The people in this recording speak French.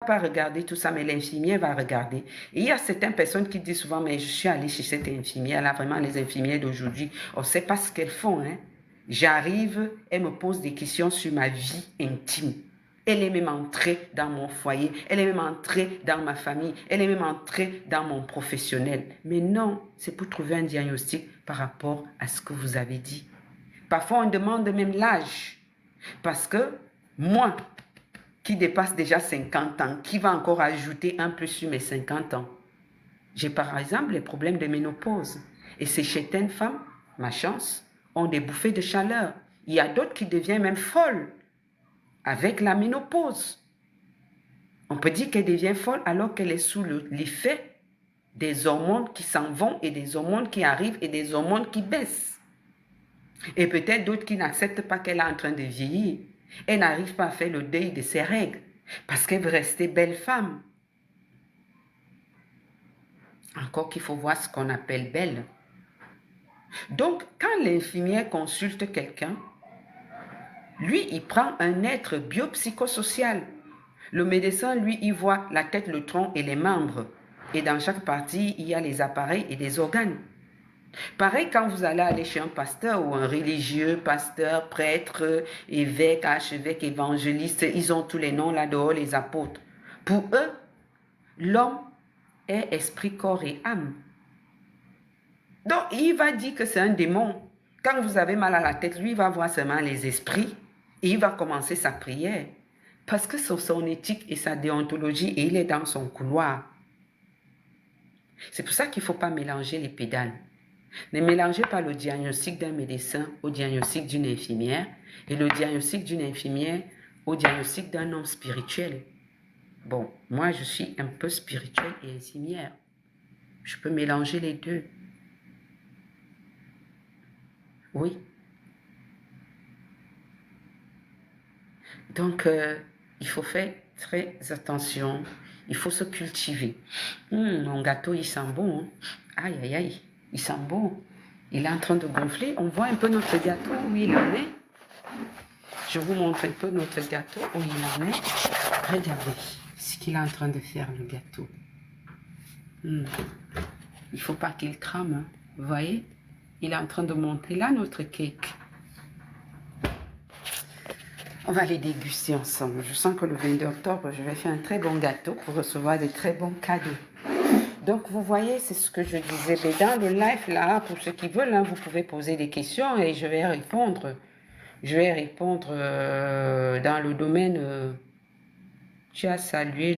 pas regarder tout ça, mais l'infirmière va regarder. Et il y a certaines personnes qui disent souvent, mais je suis allée chez cette infirmière, là, vraiment, les infirmières d'aujourd'hui, on ne sait pas ce qu'elles font, hein. J'arrive, elle me pose des questions sur ma vie intime. Elle est même entrée dans mon foyer, elle est même entrée dans ma famille, elle est même entrée dans mon professionnel. Mais non, c'est pour trouver un diagnostic par rapport à ce que vous avez dit. Parfois, on demande même l'âge. Parce que moi, qui dépasse déjà 50 ans, qui va encore ajouter un peu sur mes 50 ans, j'ai par exemple les problèmes de ménopause. Et ces certaines femmes, ma chance, ont des bouffées de chaleur. Il y a d'autres qui deviennent même folles avec la ménopause. On peut dire qu'elle devient folle alors qu'elle est sous l'effet des hormones qui s'en vont et des hormones qui arrivent et des hormones qui baissent. Et peut-être d'autres qui n'acceptent pas qu'elle est en train de vieillir. Elle n'arrive pas à faire le deuil de ses règles parce qu'elle veut rester belle femme. Encore qu'il faut voir ce qu'on appelle belle. Donc, quand l'infirmière consulte quelqu'un, lui, il prend un être biopsychosocial. Le médecin, lui, il voit la tête, le tronc et les membres. Et dans chaque partie, il y a les appareils et les organes. Pareil quand vous allez aller chez un pasteur ou un religieux, pasteur, prêtre, évêque, archevêque, évangéliste, ils ont tous les noms là-dehors, les apôtres. Pour eux, l'homme est esprit, corps et âme. Donc, il va dire que c'est un démon. Quand vous avez mal à la tête, lui, il va voir seulement les esprits et il va commencer sa prière. Parce que c'est son éthique et sa déontologie et il est dans son couloir. C'est pour ça qu'il ne faut pas mélanger les pédales. Ne mélangez pas le diagnostic d'un médecin au diagnostic d'une infirmière et le diagnostic d'une infirmière au diagnostic d'un homme spirituel. Bon, moi, je suis un peu spirituelle et infirmière. Je peux mélanger les deux. Oui. Donc, il faut faire très attention. Il faut se cultiver. Mon gâteau, il sent bon. Hein? Aïe, aïe, aïe. Il sent bon. Il est en train de gonfler. On voit un peu notre gâteau où il en est. Je vous montre un peu notre gâteau où il en est. Regardez ce qu'il est en train de faire, le gâteau. Il ne faut pas qu'il crame. Hein? Vous voyez? Il est en train de monter là, notre cake. On va les déguster ensemble. Je sens que le 22 octobre, je vais faire un très bon gâteau pour recevoir de très bons cadeaux. Donc, vous voyez, c'est ce que je disais. Mais dans le live, là, pour ceux qui veulent, hein, vous pouvez poser des questions et je vais répondre. Je vais répondre dans le domaine... tu as salué